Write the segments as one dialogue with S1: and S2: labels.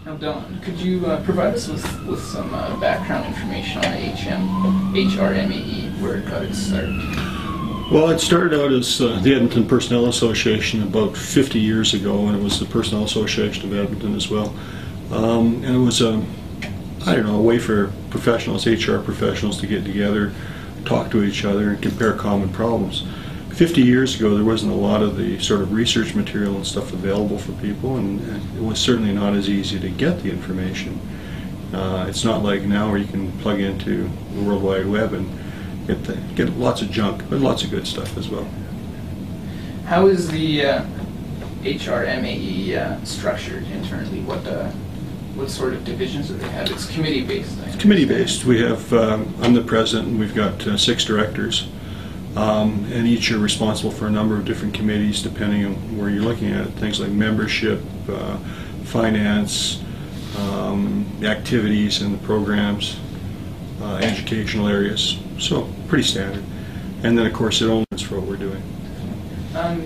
S1: Now, Don, could you provide us with some background information on HRMAE, where it got its start?
S2: Well, it started out as the Edmonton Personnel Association about 50 years ago, and it was the Personnel Association of Edmonton as well. And it was a way for professionals, HR professionals, to get together, talk to each other, and compare common problems. 50 years ago, there wasn't a lot of the sort of research material and stuff available for people, and it was certainly not as easy to get the information. It's not like now where you can plug into the World Wide Web and get lots of junk, but lots of good stuff as well.
S1: How is the HRMAE structured internally? What sort of divisions do they have? It's committee-based.
S2: It's committee-based. We have, I'm the president, and we've got 6 directors, and each are responsible for a number of different committees depending on where you're looking at it. Things like membership, finance, the activities and the programs, educational areas. So pretty standard. And then of course it owns for what we're doing.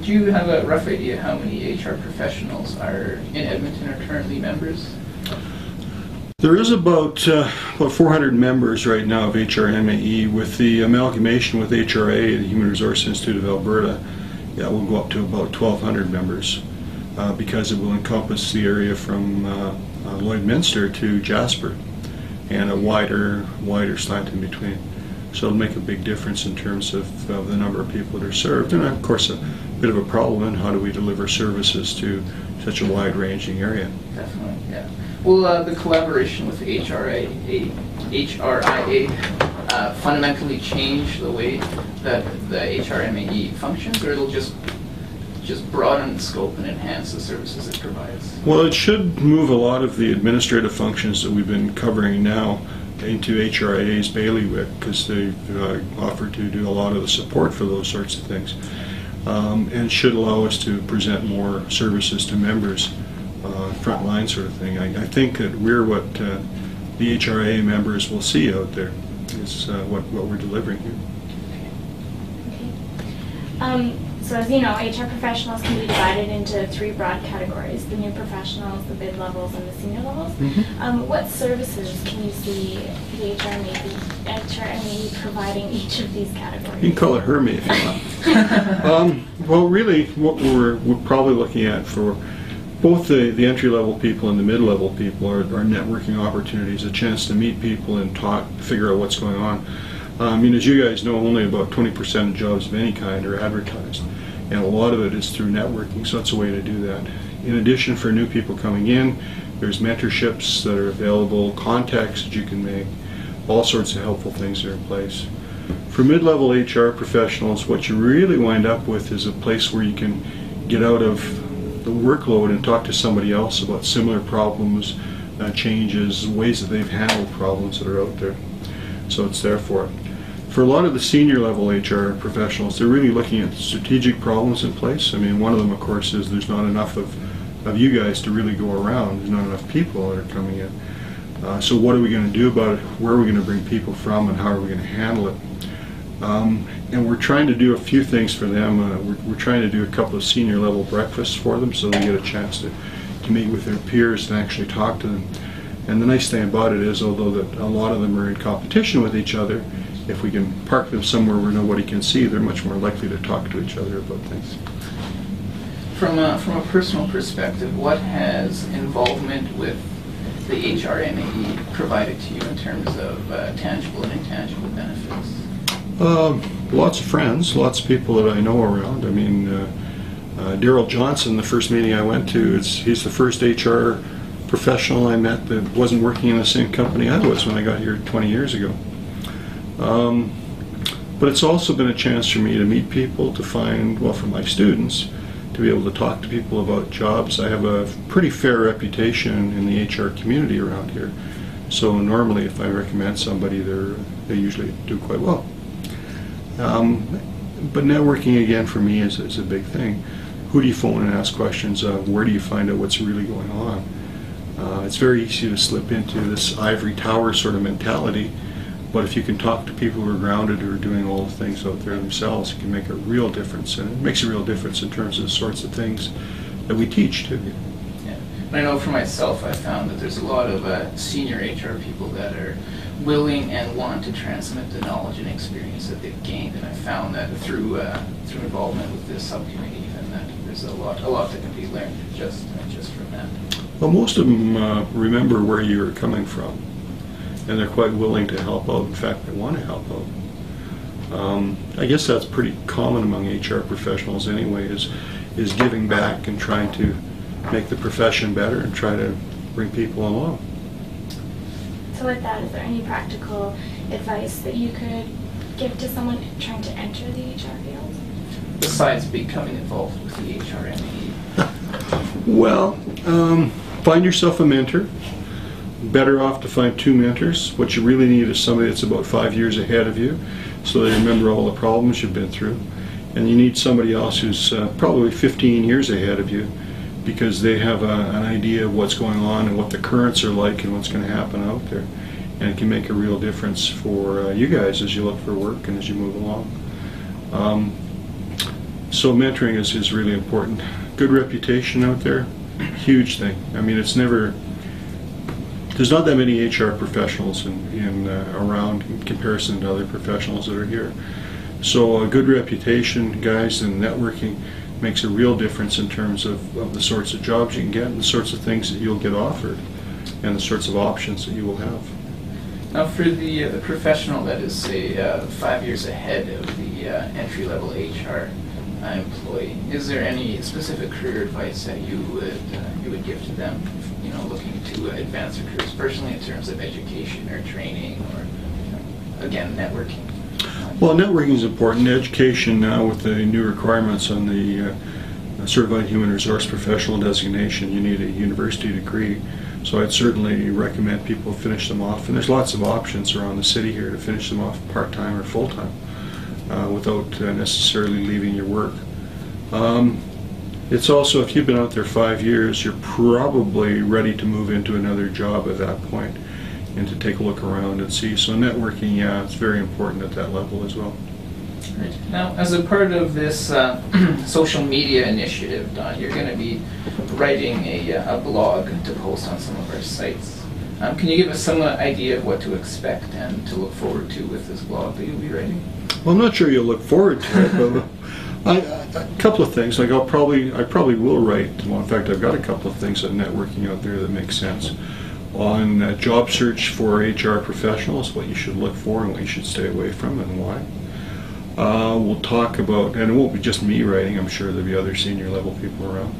S1: Do you have a rough idea how many HR professionals are in Edmonton are currently members?
S2: There is about 400 members right now of HRMAE. With the amalgamation with HRA, the Human Resource Institute of Alberta, we'll go up to about 1,200 members because it will encompass the area from Lloydminster to Jasper and a wider slant in between. So it'll make a big difference in terms of the number of people that are served, and of course a bit of a problem in how do we deliver services to such a wide-ranging area.
S1: Definitely, yeah. Will the collaboration with the HRIA fundamentally change the way that the HRMAE functions, or it'll just broaden the scope and enhance the services it provides?
S2: Well, it should move a lot of the administrative functions that we've been covering now into HRIA's bailiwick, because they've offered to do a lot of the support for those sorts of things, and should allow us to present more services to members, frontline sort of thing. I think that we're what the HRA members will see out there is what we're delivering here.
S3: Okay. So as you know, HR professionals can be divided into 3 broad categories: the new professionals, the mid-levels, and the senior levels. Mm-hmm. What services can you see the HRMAE providing each of these categories?
S2: You can call it HRMAE if you want. Well, really, what we're probably looking at for both the entry-level people and the mid-level people are networking opportunities, a chance to meet people and talk, figure out what's going on. As you guys know, only about 20% of jobs of any kind are advertised, and a lot of it is through networking, so that's a way to do that. In addition, for new people coming in, there's mentorships that are available, contacts that you can make, all sorts of helpful things are in place. For mid-level HR professionals, what you really wind up with is a place where you can get out of the workload and talk to somebody else about similar problems, changes, ways that they've handled problems that are out there. So it's there for it. For a lot of the senior level HR professionals, they're really looking at strategic problems in place. I mean, one of them, of course, is there's not enough of you guys to really go around. There's not enough people that are coming in. So what are we going to do about it? Where are we going to bring people from, and how are we going to handle it? And we're trying to do a few things for them. We're trying to do a couple of senior level breakfasts for them so they get a chance to meet with their peers and actually talk to them. And the nice thing about it is, although that a lot of them are in competition with each other, if we can park them somewhere where nobody can see, they're much more likely to talk to each other about things.
S1: From a personal perspective, what has involvement with the HRMAE provided to you in terms of tangible and intangible benefits?
S2: Lots of friends, lots of people that I know around. I mean, Daryl Johnson, the first meeting I went to, he's the first HR professional I met that wasn't working in the same company I was when I got here 20 years ago. But it's also been a chance for me to meet people, to find, well, for my students, to be able to talk to people about jobs. I have a pretty fair reputation in the HR community around here. So normally if I recommend somebody, they usually do quite well. But networking, again, for me is a big thing. Who do you phone and ask questions of? Where do you find out what's really going on? It's very easy to slip into this ivory tower sort of mentality, but if you can talk to people who are grounded, who are doing all the things out there themselves, it can make a real difference. And it makes a real difference in terms of the sorts of things that we teach too.
S1: Yeah. I know for myself, I found that there's a lot of senior HR people that are willing and want to transmit the knowledge and experience that they've gained, and I found that through involvement with this subcommittee, even that there's a lot that can be learned just from that.
S2: Well, most of them remember where you were coming from, and they're quite willing to help out. In fact, they want to help out. I guess that's pretty common among HR professionals anyway, is giving back and trying to make the profession better and try to bring people along.
S3: So with that, is there any practical advice that you could give to someone trying to enter the HR field?
S1: Besides becoming involved with the HRMAE?
S2: Well, find yourself a mentor. Better off to find 2 mentors. What you really need is somebody that's about 5 years ahead of you, so they remember all the problems you've been through. And you need somebody else who's probably 15 years ahead of you, because they have an idea of what's going on and what the currents are like and what's going to happen out there. And it can make a real difference for you guys as you look for work and as you move along. So mentoring is really important. Good reputation out there, huge thing. I mean, there's not that many HR professionals around in comparison to other professionals that are here. So a good reputation, guys, and networking makes a real difference in terms of the sorts of jobs you can get and the sorts of things that you'll get offered and the sorts of options that you will have.
S1: Now for the professional that is, say, 5 years ahead of the entry-level HR employee, is there any specific career advice that you would give to them, you know, looking to advance their careers, personally in terms of education or training or, you know, again, networking?
S2: Well, networking is important. Education now, with the new requirements on the Certified Human Resource Professional designation, you need a university degree. So I'd certainly recommend people finish them off. And there's lots of options around the city here to finish them off part-time or full-time without necessarily leaving your work. It's also, if you've been out there 5 years, you're probably ready to move into another job at that point and to take a look around and see. So networking, yeah, it's very important at that level as well.
S1: Right. Now, as a part of this social media initiative, Don, you're going to be writing a blog to post on some of our sites. Can you give us some idea of what to expect and to look forward to with this blog that you'll be writing?
S2: Well, I'm not sure you'll look forward to it, but a couple of things. Like I probably will write. Well, in fact, I've got a couple of things on networking out there that make sense. On job search for HR professionals, what you should look for and what you should stay away from and why. We'll talk about, and it won't be just me writing, I'm sure there'll be other senior level people around,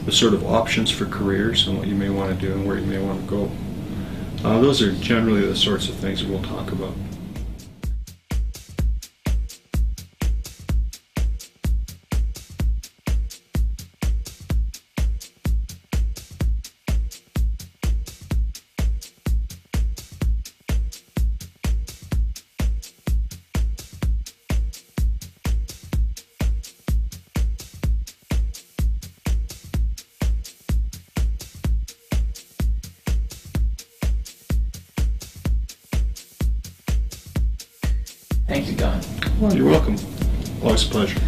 S2: the sort of options for careers and what you may want to do and where you may want to go. Those are generally the sorts of things that we'll talk about.
S1: Thank you, Don.
S2: Well, you're welcome. Always a pleasure.